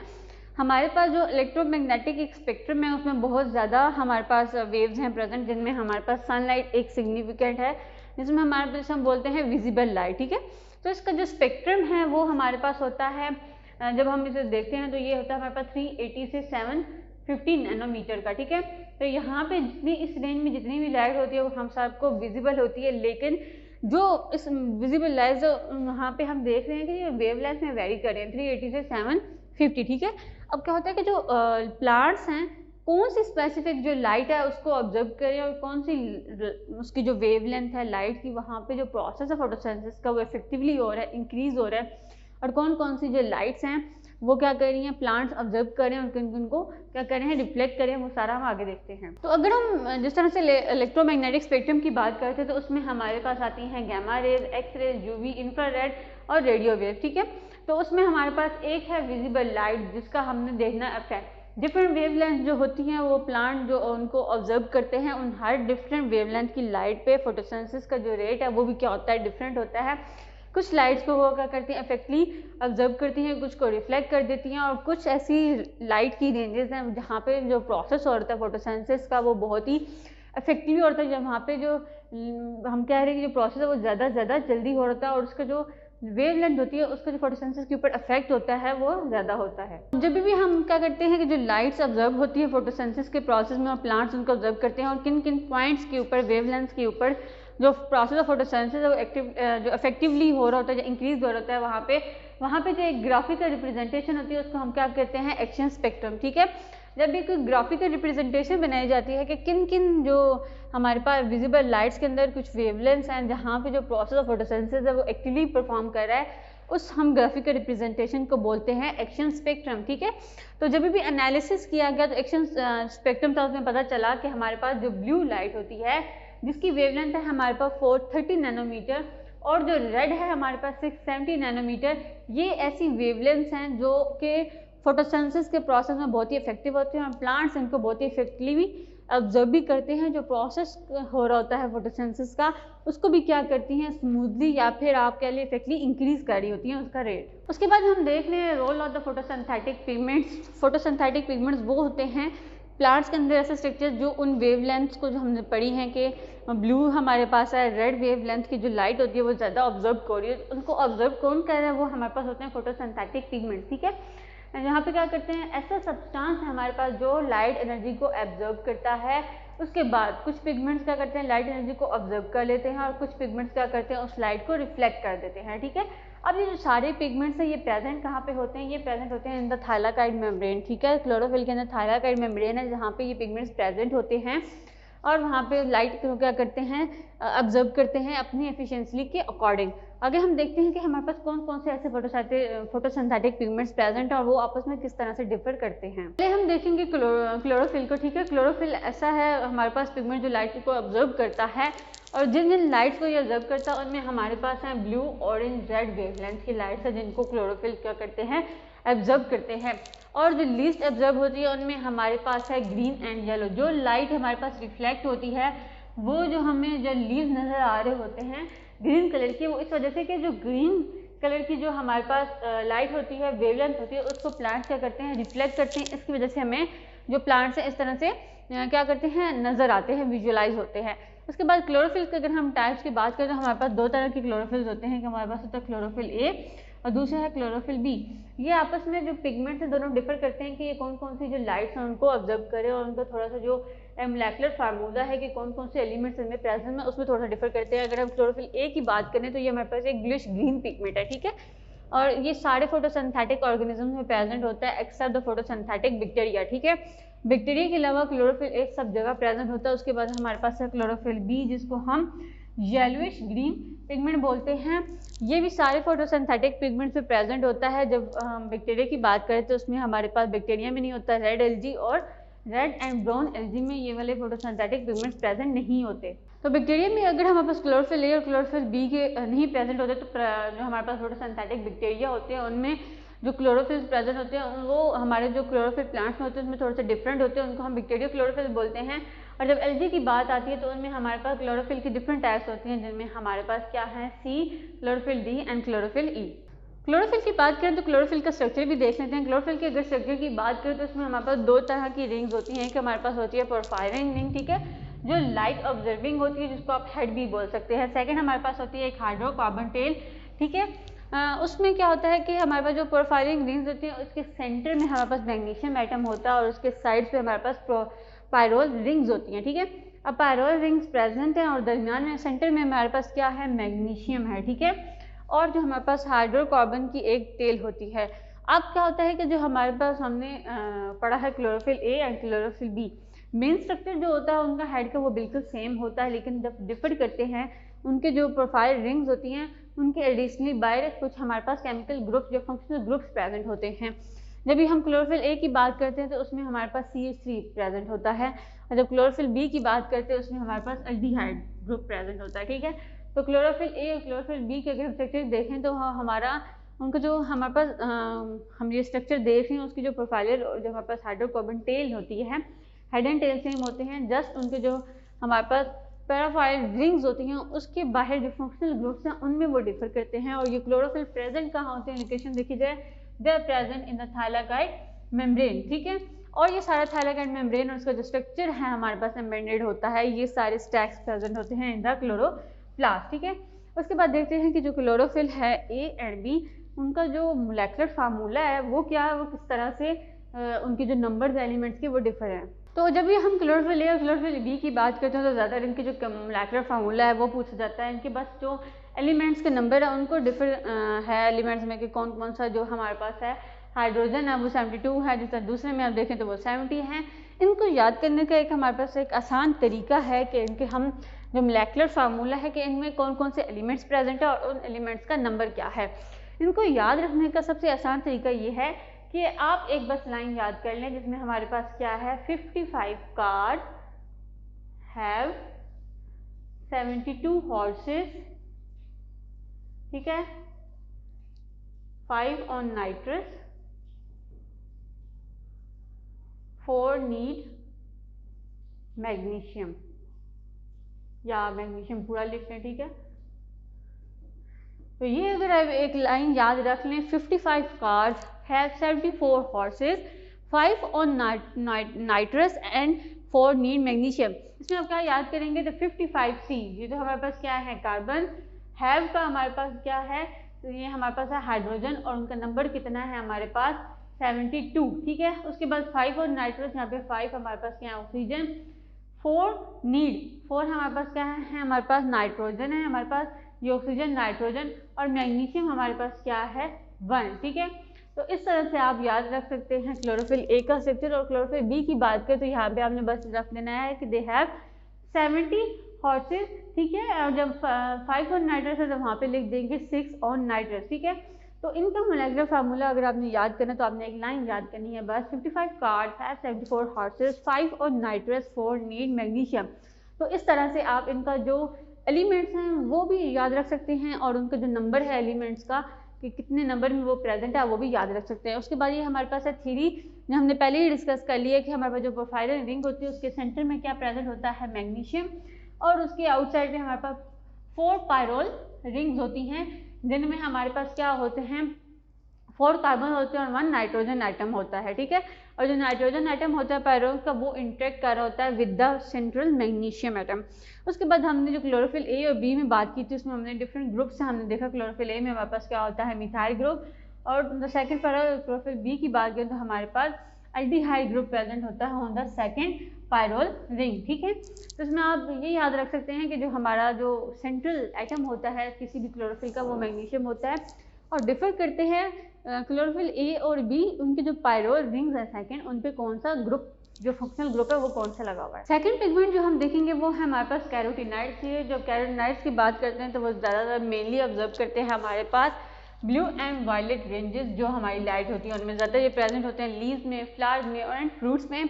हमारे पास जो इलेक्ट्रोमैग्नेटिक एक स्पेक्ट्रम है उसमें बहुत ज़्यादा हमारे पास वेव्स हैं प्रेजेंट, जिनमें हमारे पास सनलाइट एक सिग्निफिकेंट है, जिसमें हमारे पास हम बोलते हैं विजिबल लाइट, ठीक है। तो इसका जो स्पेक्ट्रम है वो हमारे पास होता है, जब हम इसे देखते हैं तो ये होता है हमारे पास 380 से 750 नैनोमीटर का, ठीक है। तो यहाँ पे जितनी इस रेंज में जितनी भी लाइट होती है वो हम सबको विजिबल होती है, लेकिन जो इस विजिबल लाइट वहाँ पे हम देख रहे हैं कि ये वेवलेंथ में वेरी कर रहे हैं 380 से 750, ठीक है। अब क्या होता है कि जो प्लांट्स हैं कौन सी स्पेसिफिक जो लाइट है उसको ऑब्जर्व करें और कौन सी उसकी जो वेवलेंथ है लाइट की, वहाँ पे जो प्रोसेस है फोटोसिंथेसिस का वो इफेक्टिवली हो रहा है, इंक्रीज हो रहा है, और कौन कौन सी जो लाइट्स हैं वो क्या कर रही हैं, प्लांट्स ऑब्जर्व करें और उनको क्या कर रहे हैं, रिफ्लेक्ट करें, वो सारा हम आगे देखते हैं। तो अगर हम जिस तरह से इलेक्ट्रोमैग्नेटिक स्पेक्ट्रम की बात करते हैं तो उसमें हमारे पास आती हैं gamma rays, X rays, UV, infrared और रेडियो वेव, ठीक है। तो उसमें हमारे पास एक है विजिबल लाइट, जिसका हमने देखना इफेक्ट डिफरेंट वेवलेंथ जो होती हैं वो प्लांट जो उनको ऑब्जर्व करते हैं, उन हर डिफरेंट वेवलेंथ की लाइट पे फोटोसिंथेसिस का जो रेट है वो भी क्या होता है, डिफरेंट होता है। कुछ लाइट्स को वो क्या करती हैं, इफेक्टली ऑब्जर्व करती हैं, कुछ को रिफ्लेक्ट कर देती हैं, और कुछ ऐसी लाइट की रेंजेस हैं जहाँ पे जो प्रोसेस हो रहा है फोटोसिंथेसिस का वो बहुत ही इफेक्टिवली होता है, जब वहाँ पे जो हम कह रहे हैं कि जो प्रोसेस है वो ज़्यादा जल्दी हो रहा है, और उसका जो वेवलेंथ होती है उसका जो फोटोसिंथेसिस के ऊपर इफेक्ट होता है वो ज़्यादा होता है। जब भी हम क्या करते हैं कि जो लाइट्स ऑब्जर्व होती है फोटोसिंथेसिस के प्रोसेस में और प्लांट्स उनको ऑब्जर्व करते हैं, और किन किन पॉइंट्स के ऊपर वेवलेंथ के ऊपर जो प्रोसेस ऑफ फोटोसिंथेसिस जो इफेक्टिवली हो रहा होता है, जो इंक्रीज हो रहा होता है, वहाँ पे जो एक ग्राफिकल रिप्रेजेंटेशन होती है उसको हम क्या कहते हैं, एक्शन स्पेक्ट्रम, ठीक है। जब भी कोई ग्राफिकल रिप्रेजेंटेशन बनाई जाती है कि किन किन जो हमारे पास विजिबल लाइट्स के अंदर कुछ वेवलेंथ्स हैं जहाँ पे जो प्रोसेस ऑफ फोटोसिंथेसिस है वो एक्टिवली परफॉर्म कर रहा है, उस हम ग्राफिकल रिप्रेजेंटेशन को बोलते हैं एक्शन स्पेक्ट्रम, ठीक है। तो जब भी एनालिसिस किया गया तो एक्शन स्पेक्ट्रम था, उसमें पता चला कि हमारे पास जो ब्लू लाइट होती है जिसकी वेवलेंथ है हमारे पास 430 नैनोमीटर और जो रेड है हमारे पास 670 नैनोमीटर, ये ऐसी वेवलेंथ्स हैं जो कि फोटोसिंथेसिस के प्रोसेस में बहुत ही इफेक्टिव होते हैं और प्लांट्स इनको बहुत ही इफेक्टिवली ऑब्जर्व भी करते हैं। जो प्रोसेस हो रहा होता है फोटोसिंथेसिस का, उसको भी क्या करती हैं स्मूथली या फिर आप कह लिए इफेक्टली इंक्रीज कर रही होती हैं उसका रेट। उसके बाद हम देख लें role of the photosynthetic pigments. Photosynthetic pigments वो होते हैं प्लांट्स के अंदर ऐसे स्ट्रक्चर जो उन वेवलेंथ्स को जो हमने पढ़ी हैं कि ब्लू हमारे पास है, रेड वेवलेंथ की जो लाइट होती है वो ज़्यादा ऑब्जर्व कर रही है, उनको ऑब्जर्व कौन कर रहा है, वो हमारे पास होते हैं फोटोसिंथेटिक पिगमेंट्स, ठीक है। यहाँ पे क्या करते हैं, ऐसा सब्सटेंस है हमारे पास जो लाइट एनर्जी को एब्जॉर्ब करता है। उसके बाद कुछ पिगमेंट्स क्या करते हैं, लाइट एनर्जी को ऑब्जर्व कर लेते हैं और कुछ पिगमेंट्स क्या करते हैं, उस लाइट को रिफ्लेक्ट कर देते हैं, ठीक है। अब ये जो सारे पिगमेंट्स हैं ये प्रेजेंट कहाँ पे होते हैं, ये प्रेजेंट होते हैं इन द थाइलाकाइड मेम्ब्रेन, ठीक है। क्लोरोफिल के अंदर थाइलाकाइड मेम्ब्रेन है जहाँ पे ये पिगमेंट्स प्रेजेंट होते हैं और वहाँ पे लाइट को क्या करते हैं, ऑब्जर्व करते हैं अपनी एफिशिएंसी के अकॉर्डिंग। अगर हम देखते हैं कि हमारे पास कौन कौन से ऐसे फोटोसिंथेटिक पिगमेंट्स प्रेजेंट हैं और वो आपस में किस तरह से डिफर करते हैं। पहले हम देखेंगे क्लोरोफिल को, ठीक है। क्लोरोफिल ऐसा है हमारे पास पिगमेंट जो लाइट को ऑब्जर्व करता है और जिन जिन लाइट्स को ये ऑब्जर्व करता है उनमें हमारे पास हैं ब्लू, ऑरेंज, रेड वेवलेंथ की लाइट्स है जिनको क्लोरोफिल क्या करते हैं, एब्जर्व करते हैं। और जो लीस्ट एब्जर्व होती है उनमें हमारे पास है ग्रीन एंड येलो। जो लाइट हमारे पास रिफ्लेक्ट होती है वो जो हमें जो लीव्स नज़र आ रहे होते हैं ग्रीन कलर की, वो इस वजह से कि जो ग्रीन कलर की जो हमारे पास लाइट होती है, वेवलेंथ होती है, उसको प्लांट्स क्या करते हैं, रिफ्लेक्ट करते हैं। इसकी वजह से हमें जो प्लांट्स हैं इस तरह से क्या करते हैं, नज़र आते हैं, विजुअलाइज होते हैं। उसके बाद क्लोरोफिल की अगर हम टाइप्स की बात करें तो हमारे पास दो तरह के क्लोरोफिल्स होते हैं कि हमारे पास होता है क्लोरोफिल ए और दूसरा है क्लोरोफिल बी। ये आपस में जो पिगमेंट्स हैं दोनों डिफर करते हैं कि ये कौन कौन सी जो लाइट्स हैं उनको ऑब्जर्व करें और उनका थोड़ा सा जो मोलेकुलर फार्मूला है कि कौन कौन से एलिमेंट्स इनमें प्रेजेंट में उसमें थोड़ा सा डिफर करते हैं। अगर हम क्लोरोफिल ए की बात करें तो ये हमारे पास एक ब्लूइश ग्रीन पिगमेंट है, ठीक है। और ये सारे फोटोसिंथेटिक ऑर्गेनिज्म में प्रेजेंट होता है एक्सेप्ट द फोटोसिंथेटिक बैक्टीरिया, ठीक है। बैक्टीरिया के अलावा क्लोरोफिल ए सब जगह प्रेजेंट होता है। उसके बाद हमारे पास है क्लोरोफिल बी जिसको हम येलोइश ग्रीन पिगमेंट बोलते हैं। ये भी सारे फोटोसिंथेटिक पिगमेंट्स में प्रेजेंट होता है। जब हम बैक्टीरिया की बात करें तो उसमें हमारे पास बैक्टीरिया में नहीं होता, रेड एलगी और रेड एंड ब्राउन एलगी में ये वाले फोटोसिंथेटिक पिगमेंट्स प्रेजेंट नहीं होते। तो बैक्टीरिया में अगर हमारे पास क्लोरोफिल ए और क्लोरोफिल बी के नहीं प्रेजेंट होते तो जो हमारे पास फोटोसिंथेटिक बैक्टीरिया होते हैं उनमें जो क्लोरोफिल्स प्रेजेंट होते हैं वो हमारे जो क्लोरोफिल प्लांट्स में होते हैं उसमें थोड़े से डिफरेंट होते हैं, उनको हम बैक्टीरिया क्लोरोफिल बोलते हैं। और जब एलगी की बात आती है तो उनमें हमारे पास क्लोरोफिल की डिफरेंट टाइप्स होती हैं जिनमें हमारे पास क्या है, C, chlorophyll D and chlorophyll E. Chlorophyll की बात करें तो क्लोरोफिल का स्ट्रक्चर भी देख लेते हैं। क्लोरोफिल के अगर स्ट्रक्चर की बात करें तो उसमें हमारे पास दो तरह की रिंग्स होती हैं। एक हमारे पास होती है पोरफायरिन रिंग, ठीक है, जो लाइट ऑब्जर्विंग होती है जिसको आप हेड भी बोल सकते हैं। सेकंड हमारे पास होती है एक हाइड्रोकार्बन टेल, ठीक है। उसमें क्या होता है कि हमारे पास जो पोरफायरिन रिंग्स होती हैं उसके सेंटर में हमारे पास मैग्नीशियम एटम होता है और उसके साइड पे हमारे पास पायरोल रिंग्स होती हैं, ठीक है। अब पायरोल रिंग्स प्रेजेंट हैं और दरमियान में सेंटर में हमारे पास क्या है, मैग्नीशियम है, ठीक है। और जो हमारे पास हाइड्रोकार्बन की एक टेल होती है। अब क्या होता है कि जो हमारे पास हमने पढ़ा है chlorophyll A and chlorophyll B, main structure जो होता है उनका हेड का वो बिल्कुल सेम होता है, लेकिन जब डिफर करते हैं उनके जो प्रोफाइल रिंग्स होती हैं उनके एडिशनली बाहर कुछ हमारे पास केमिकल ग्रुप्स या फंक्शनल ग्रुप्स प्रेजेंट होते हैं। जब भी हम क्लोरोफिल ए की बात करते हैं तो उसमें हमारे पास CH3 प्रेजेंट होता है और जब क्लोरोफिल बी की बात करते हैं उसमें हमारे पास एल्डिहाइड ग्रुप प्रेजेंट होता है, ठीक है। तो क्लोरोफिल ए और क्लोरोफिल बी के अगर स्ट्रक्चर देखें तो हमारा उनका जो हमारे पास हम ये स्ट्रक्चर देख रहे हैं उसकी जो प्रोफाइलर और जो हमारे पास हाइड्रोकार्बन टेल होती है, हेड एंड टेल सेम होते हैं, जस्ट उनके जो हमारे पास पैराफाइल रिंग्स होती हैं उसके बाहर जो फंक्शनल ग्रुप्स हैं उनमें वो डिफर करते हैं। और ये क्लोरोफिल प्रेजेंट कहाँ होते हैं, लोकेशन देखी जाए, they are present in the thylakoid membrane, ठीक है। और ये सारा थाइलाकाइड मेम्ब्रेन और उसका जो स्ट्रक्चर है हमारे पास एम्बेडेड होता है, ये सारे स्टैक्स प्रेजेंट होते हैं इन द क्लोरोप्लास्ट, ठीक है। उसके बाद देखते हैं कि जो क्लोरोफिल है ए एंड बी, उनका जो मोलेकुलर फार्मूला है वो क्या है, वो किस तरह से उनके जो नंबर्स एलिमेंट्स के वो डिफर हैं। तो जब भी हम क्लोरोफिल ए और क्लोरोफिल बी की बात करते हैं तो ज़्यादातर इनके जो मोलेकुलर फार्मूला है वो पूछा जाता है। इनके बस जो एलिमेंट्स के नंबर है उनको डिफर है एलिमेंट्स में कि कौन कौन सा जो हमारे पास है हाइड्रोजन है वो 72 है, जिस तरह दूसरे में आप देखें तो वो 70 हैं। इनको याद करने का एक हमारे पास एक आसान तरीका है कि इनके हम जो मोलेकुलर फार्मूला है कि इनमें कौन कौन से एलिमेंट्स प्रेजेंट है और उन एलिमेंट्स का नंबर क्या है। इनको याद रखने का सबसे आसान तरीका ये है कि आप एक बस लाइन याद कर लें जिसमें हमारे पास क्या है, 55 कार्स हैव 72 हॉर्सेस, ठीक है, 5 ऑन नाइट्रस, 4 नीड मैग्नीशियम, या मैग्नीशियम पूरा लिख लें, ठीक है। तो ये अगर आप एक लाइन याद रख लें, 55 cars have 74 horses, 5 on nitrous and 4 need magnesium. इसमें आप क्या याद करेंगे, तो 55C ये तो हमारे पास क्या है, कार्बन, हैव का हमारे पास क्या है, तो ये हमारे पास है हाइड्रोजन, और उनका नंबर कितना है हमारे पास 72, ठीक है। उसके बाद 5 और नाइट्रस, यहाँ पे 5 हमारे पास क्या है, ऑक्सीजन, 4 नीड, 4 हमारे पास क्या है, हमारे पास नाइट्रोजन है, हमारे पास ये ऑक्सीजन, नाइट्रोजन, और मैग्नीशियम हमारे पास क्या है, 1, ठीक है। तो इस तरह से आप याद रख सकते हैं क्लोरोफिल ए का स्ट्रक्चर। और क्लोरोफिल बी की बात करें तो यहाँ पे आपने बस रख लेना है कि दे हैव 70 हॉर्सेस, ठीक है, और जब 5 ऑन नाइट्रस है तो वहाँ पे लिख देंगे 6 ऑन नाइट्रस, ठीक है। तो इनका मोलेकुलर फार्मूला अगर आपने याद करना तो आपने एक लाइन याद करनी है बस, 55 cars have 74 horses, 5 on nitrous, 4 need magnesium. तो इस तरह से आप इनका जो एलिमेंट्स हैं वो भी याद रख सकते हैं, और उनका जो नंबर है एलिमेंट्स का कि कितने नंबर में वो प्रेजेंट है वो भी याद रख सकते हैं। उसके बाद ये हमारे पास है थ्योरी, जो हमने पहले ही डिस्कस कर लिया कि हमारे पास जो प्रोफाइलर रिंग होती है उसके सेंटर में क्या प्रेजेंट होता है, मैग्नीशियम, और उसके आउटसाइड में हमारे पास 4 पायरोल रिंग्स होती हैं जिनमें हमारे पास क्या होते हैं, 4 कार्बन होते हैं और 1 नाइट्रोजन आइटम होता है, ठीक है। और जो नाइट्रोजन आइटम होता है पायरोल का, वो इंटरेक्ट कर रहा होता है with the central magnesium item. उसके बाद हमने जो क्लोरोफिल ए और बी में बात की थी उसमें हमने डिफरेंट ग्रुप से हमने देखा, क्लोरोफिल ए में हमारे पास क्या होता है, मिथाइल ग्रुप, और सेकंड पैरा क्लोरोफिल बी की बात करें तो हमारे पास एल्डिहाइड ग्रुप प्रेजेंट होता है on the second pyrrole ring, ठीक है। तो इसमें आप ये याद रख सकते हैं कि जो हमारा जो सेंट्रल आइटम होता है किसी भी क्लोरोफिल का वो मैग्नीशियम होता है, और डिफर करते हैं क्लोरोफिल ए और बी, उनके जो पायरोल रिंग्स है सेकंड, उन पे कौन सा ग्रुप जो फंक्शनल ग्रुप है वो कौन सा लगा हुआ है। सेकंड पिगमेंट जो हम देखेंगे वो है हमारे पास कैरोटीनाइड्स। ये जब कैरोटीनाइड्स की बात करते हैं तो वो ज़्यादातर मेनली ऑब्जर्व करते हैं हमारे पास ब्लू एंड वायलेट रेंजेस, जो हमारी लाइट होती है उनमें ज़्यादा ये प्रेजेंट होते हैं, लीव्स में, फ्लावर्स में और फ्रूट्स में।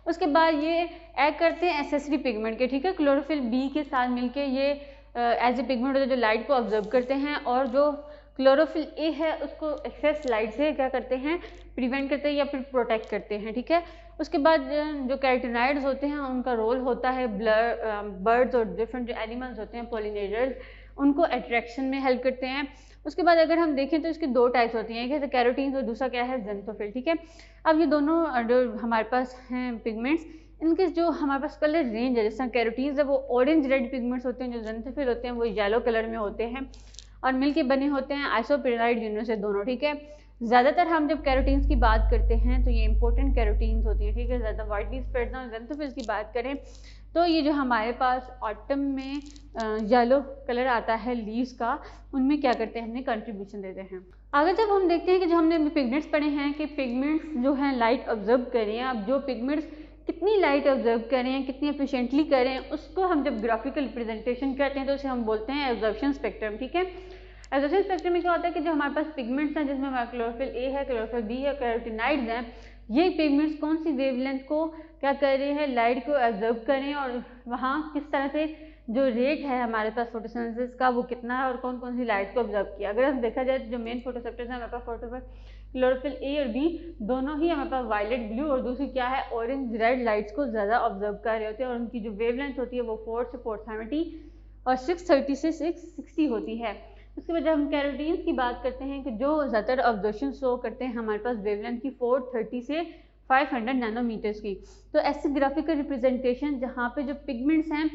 उसके बाद ये ऐड करते हैं एसेसरी पिगमेंट के, ठीक है, क्लोरोफिल बी के साथ मिलके ये एज ए पिगमेंट होता है जो लाइट को ऑब्जर्व करते हैं, और जो क्लोरोफिल ए है उसको एक्सेस लाइट से क्या करते हैं, प्रिवेंट करते हैं या फिर प्रोटेक्ट करते हैं, ठीक है। उसके बाद जो कैरोटीनाइड्स होते हैं उनका रोल होता है बर्ड्स और डिफरेंट जो एनिमल्स होते हैं पोलिनेटर्स, उनको अट्रैक्शन में हेल्प करते हैं। उसके बाद अगर हम देखें तो इसकी 2 टाइप्स होती हैं, एक है कैरोटीन्स और दूसरा क्या है, ज़ेंथोफिल, ठीक है। अब ये दोनों जो हमारे पास हैं पिगमेंट्स, इनके जो हमारे पास कलर रेंज है, जैसे कैरोटीन्स है वो ऑरेंज रेड पिगमेंट्स होते हैं, जो ज़ेंथोफिल होते हैं वो येलो कलर में होते हैं और मिलके बने होते हैं आइसोपेराइड यूनिट से दोनों, ठीक है। ज़्यादातर हम जब कैरोटीन्स की बात करते हैं तो ये इंपॉर्टेंट कैरोटीन्स होती हैं, ठीक है, ज़्यादा वाइडली स्प्रेड ना। ज़ेंथोफिल्स की बात करें तो ये जो हमारे पास ऑटम में येलो कलर आता है लीव्स का, उनमें क्या करते हैं, हमने कंट्रीब्यूशन देते हैं। आगे जब हम देखते हैं कि जो हमने पिगमेंट्स पढ़े हैं कि पिगमेंट्स जो हैं लाइट ऑब्जर्व करें, अब जो पिगमेंट्स कितनी लाइट ऑब्जर्व करें, कितनी एफिशिएंटली करें, उसको हम जब ग्राफिकल रिप्रेजेंटेशन करते हैं तो उसे हम बोलते हैं एब्जॉर्प्शन स्पेक्ट्रम, ठीक है। एब्जॉर्प्शन स्पेक्ट्रम में क्या होता है कि जो हमारे पास पिगमेंट्स हैं जिसमें हमारा क्लोरोफिल ए है, क्लोरोफिल बी है, कैरोटीनाइड्स हैं, ये पिगमेंट्स कौन सी वेवलेंथ को क्या कर रहे हैं, लाइट को एब्जॉर्ब करें, और वहाँ किस तरह से जो रेट है हमारे पास फोटोसिंथेसिस का वो कितना है और कौन कौन सी लाइट को ऑब्जर्व किया। अगर हम देखा जाए तो जो मेन फोटोसेप्टर्स हैं हमारे पास क्लोरोफिल ए और बी दोनों ही हमारे पास वायलेट ब्लू और दूसरी क्या है ऑरेंज रेड लाइट्स को ज़्यादा ऑब्जर्व कर रहे होते हैं, और उनकी जो वेवलेंथ होती है वो 4 से 470 और 630 से 660 होती है। उसके बाद जब हम कैरोटीन्स की बात करते हैं कि जो ज़्यादातर ऑब्जर्वेशन शो करते हैं हमारे पास वेवलेंथ की 430 से 500 नैनोमीटर्स की। तो ऐसे ग्राफिकल रिप्रेजेंटेशन जहाँ पे जो पिगमेंट्स हैं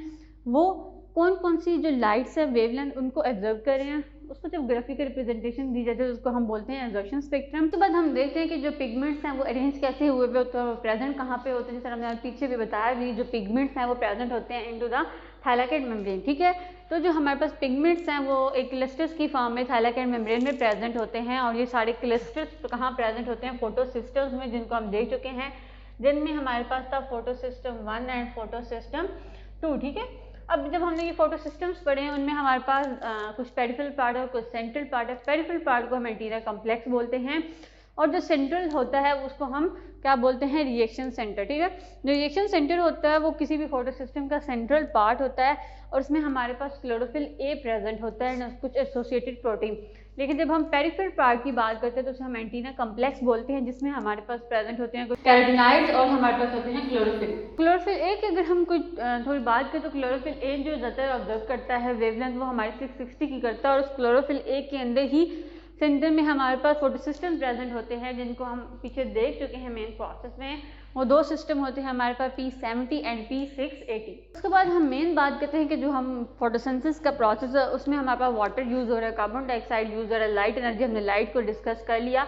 वो कौन कौन सी जो लाइट्स है वेवलेंथ उनको ऑब्जर्व कर रहे हैं, उसको जब ग्राफिकल रिप्रेजेंटेशन दी जाती है उसको हम बोलते हैं एब्जॉर्प्शन स्पेक्ट्रम। उसके बाद हम देखते हैं कि जो पिगमेंट्स हैं वो अरेंज कैसे हुए हुए होते हैं, प्रेजेंट कहाँ पे होते हैं। जैसे हमने पीछे भी बताया भी जो पिगमेंट्स हैं वो प्रेजेंट होते हैं इनटू द थाइलाकोइड मेम्ब्रेन, ठीक है। तो जो हमारे पास पिगमेंट्स हैं वो एक क्लस्टर्स की फॉर्म में थाइलाकोइड मेम्ब्रेन में प्रेजेंट होते हैं, और ये सारे क्लस्टर्स कहाँ प्रेजेंट होते हैं, फोटोसिस्टम्स में, जिनको हम देख चुके हैं, जिनमें हमारे पास था फोटोसिस्टम 1 एंड फोटोसिस्टम 2, ठीक है। अब जब हमने ये फोटो सिस्टम्स पढ़े हैं उनमें हमारे पास कुछ पेरिफेरल पार्ट है, कुछ सेंट्रल पार्ट है। पेरिफेरल पार्ट को हम एंटीरियर कॉम्प्लेक्स बोलते हैं और जो सेंट्रल होता है उसको हम क्या बोलते हैं, रिएक्शन सेंटर। ठीक है, जो रिएक्शन सेंटर होता है वो किसी भी फोटो सिस्टम का सेंट्रल पार्ट होता है और उसमें हमारे पास क्लोरोफिल ए प्रेजेंट होता है, कुछ एसोसिएटेड प्रोटीन। लेकिन जब हम पेरिफेरल पार्ट की बात करते हैं तो उसे हम एंटीरियर कॉम्प्लेक्स बोलते हैं, जिसमें हमारे पास प्रेजेंट होते हैं कुछ कैरोटीनॉइड्स और हमारे पास होते हैं क्लोरोफिल। क्लोरोफिल ए की अगर हम कुछ थोड़ी बात करें तो क्लोरोफिल ए जो ज़्यादातर ऑब्जर्व करता है वेवलेंथ वो हमारे 660 की करता है और उस क्लोरोफिल ए के अंदर ही सेंटर में हमारे पास फोटो सिस्टम प्रेजेंट होते हैं, जिनको हम पीछे देख चुके हैं मेन प्रोसेस में। वो दो सिस्टम होते हैं हमारे पास P70 एंड P680। उसके बाद हम मेन बात करते हैं कि जो हम फोटोसिंथेसिस का प्रोसेस है उसमें हमारे पास वाटर यूज़ हो रहा है, कार्बन डाइऑक्साइड यूज़ हो रहा है, लाइट एनर्जी, हमने लाइट को डिस्कस कर लिया।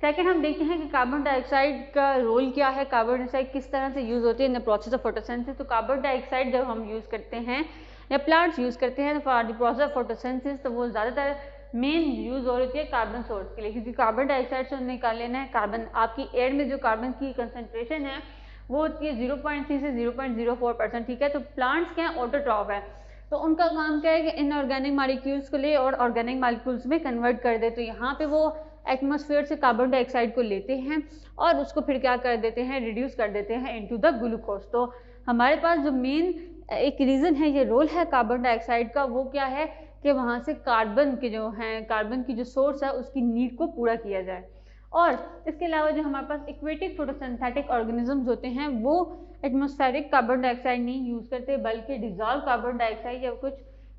सेकेंड हम देखते हैं कि कार्बन डाइऑक्साइड का रोल क्या है, कार्बन डाइऑक्साइड किस तरह से यूज़ होती है in the process of photosynthesis. तो कार्बन डाइऑक्साइड जब हम यूज़ करते हैं या प्लांट्स यूज़ करते हैं for the process of photosynthesis तो वो ज़्यादातर मेन यूज़ हो रही है कार्बन सोर्स के लिए, क्योंकि कार्बन डाइऑक्साइड से निकाल लेना है कार्बन। आपकी एयर में जो कार्बन की कंसनट्रेशन है वो होती है 0.3 से 0.04%। ठीक है, तो प्लांट्स क्या है, ऑटोट्रॉफ है, तो उनका काम क्या है कि इनऑर्गेनिक मॉलिक्यूल्स को ले और ऑर्गेनिक मॉलिक्यूल्स में कन्वर्ट कर दे। तो यहाँ पे वो एटमॉस्फेयर से कार्बन डाइऑक्साइड को लेते हैं और उसको फिर क्या कर देते हैं, रिड्यूस कर देते हैं इनटू द ग्लूकोज। तो हमारे पास जो मेन एक रीज़न है, ये रोल है कार्बन डाइऑक्साइड का, वो क्या है कि वहाँ से कार्बन के जो हैं, कार्बन की जो सोर्स है उसकी नीड को पूरा किया जाए। और इसके अलावा जो हमारे पास इक्वेटिक फोटोसिंथेटिक ऑर्गेनिजम्स होते हैं वो एटमॉस्फेरिक कार्बन डाइऑक्साइड नहीं यूज़ करते, बल्कि डिजॉल्व कार्बन डाइऑक्साइड या कुछ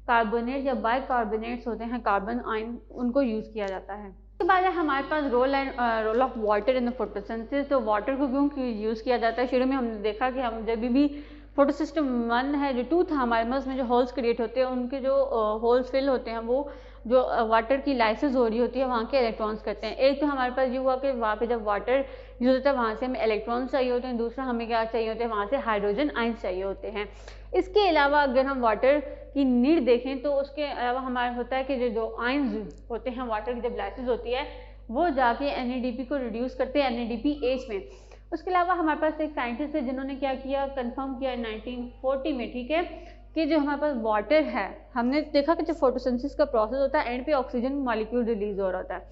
कार्बोनेट या बाइकार्बोनेट्स होते हैं, कार्बन आयन, उनको यूज़ किया जाता है। उसके बाद है हमारे पास role of water in the photosynthesis. तो वाटर को क्यों यूज़ किया जाता है, शुरू में हमने देखा कि हम जब भी फोटो सिस्टम 1 है, जो 2 था हमारे पास, में जो होल्स क्रिएट होते हैं उनके जो होल्स फिल होते हैं वो जो वाटर की लाइसिस हो रही होती है वहाँ के इलेक्ट्रॉन्स करते हैं। एक तो हमारे पास ये हुआ कि वहाँ पे जब वाटर यूज होता है वहाँ से हमें इलेक्ट्रॉन्स चाहिए होते हैं, दूसरा हमें क्या चाहिए होते हैं, वहाँ से हाइड्रोजन आइंस चाहिए होते हैं। इसके अलावा अगर हम वाटर की नीड देखें तो उसके अलावा हमारा होता है कि जो आइंस होते हैं वाटर की जब लाइसिस होती है वो जाके NADP को रिड्यूस करते हैं NADPH में। उसके अलावा हमारे पास एक साइंटिस्ट है जिन्होंने क्या किया, कंफर्म किया 1940 में, ठीक है, कि जो हमारे पास वाटर है, हमने देखा कि जो फोटोसिंथेसिस का प्रोसेस होता है एंड पे ऑक्सीजन मॉलिक्यूल रिलीज हो रहा होता है।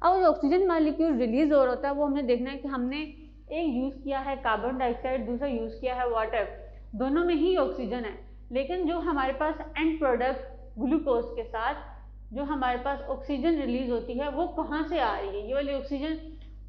अब जो ऑक्सीजन मॉलिक्यूल रिलीज हो रहा होता है वो हमने देखना है कि हमने एक यूज़ किया है कार्बन डाइऑक्साइड, दूसरा यूज़ किया है वाटर, दोनों में ही ऑक्सीजन है, लेकिन जो हमारे पास एंड प्रोडक्ट ग्लूकोज के साथ जो हमारे पास ऑक्सीजन रिलीज होती है वो कहाँ से आ रही है, ये वाली ऑक्सीजन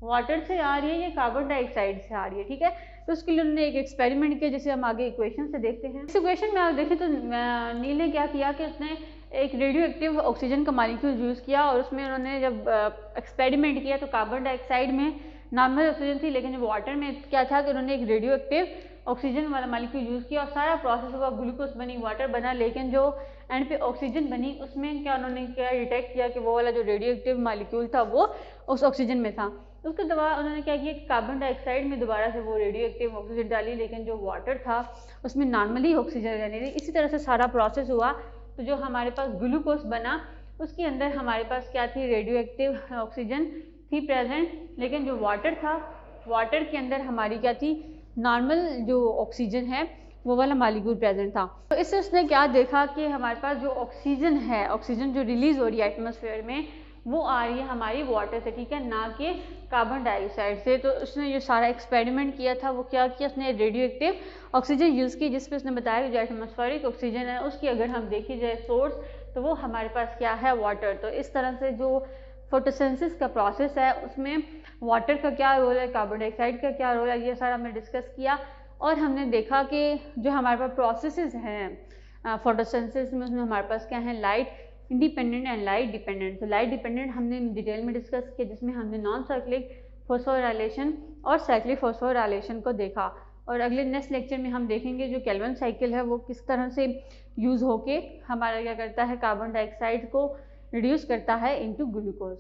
वाटर से आ रही है या कार्बन डाइऑक्साइड से आ रही है। ठीक है, तो उसके लिए उन्होंने एक एक्सपेरिमेंट किया जिसे हम आगे इक्वेशन से देखते हैं। इस इक्वेशन में आप देखें तो नील ने क्या किया कि उसने एक रेडियो एक्टिव ऑक्सीजन का मॉलिक्यूल यूज़ किया और उसमें उन्होंने जब एक्सपेरिमेंट किया तो कार्बन डाइऑक्साइड में नॉर्मल ऑक्सीजन थी, लेकिन वाटर में क्या था कि उन्होंने एक रेडियो एक्टिव ऑक्सीजन वाला मॉलिक्यूल यूज़ किया और सारा प्रोसेस हुआ, ग्लूकोज बनी, वाटर बना, लेकिन जो एंड पे ऑक्सीजन बनी उसमें क्या उन्होंने क्या डिटेक्ट किया कि वो वाला जो रेडियो एक्टिव मॉलिक्यूल था वो उस ऑक्सीजन में था। उसके बाद उन्होंने क्या किया कि कार्बन डाइऑक्साइड में दोबारा से वो रेडियो एक्टिव ऑक्सीजन डाली, लेकिन जो वाटर था उसमें नॉर्मली ऑक्सीजन रहने दी। इसी तरह से सारा प्रोसेस हुआ, तो जो हमारे पास ग्लूकोज बना उसके अंदर हमारे पास क्या थी, रेडियो एक्टिव ऑक्सीजन थी प्रेजेंट, लेकिन जो वाटर था वाटर के अंदर हमारी क्या थी, नॉर्मल जो ऑक्सीजन है वो वाला मॉलिक्यूल प्रेजेंट था। तो इससे उसने क्या देखा कि हमारे पास जो ऑक्सीजन है, ऑक्सीजन जो रिलीज हो रही है एटमॉस्फेयर में वो आ रही है हमारी वाटर से, ठीक है, ना कि कार्बन डाइऑक्साइड से। तो उसने जो सारा एक्सपेरिमेंट किया था वो क्या किया, उसने रेडियो एक्टिव ऑक्सीजन यूज़ की, जिसपे उसने बताया कि जो एटमॉस्फेरिक ऑक्सीजन है उसकी अगर हम देखी जाए सोर्स तो वो हमारे पास क्या है, वाटर। तो इस तरह से जो फोटोसिंथेसिस का प्रोसेस है उसमें वाटर का क्या रोल है, कार्बन डाइऑक्साइड का क्या रोल है, ये सारा हमने डिस्कस किया। और हमने देखा कि जो हमारे पास प्रोसेसेस हैं फोटोसिंथेसिस में, उसमें हमारे पास क्या है, light independent and light dependent. तो लाइट डिपेंडेंट हमने डिटेल में डिस्कस किया, जिसमें हमने नॉन साइक्लिक फॉस्फोराइलेशन और साइक्लिक फॉस्फोराइलेशन को देखा। और अगले नेक्स्ट लेक्चर में हम देखेंगे जो केल्विन साइकिल है वो किस तरह से यूज़ होके हमारा क्या करता है, कार्बन डाइऑक्साइड को रिड्यूस करता है इनटू ग्लूकोज।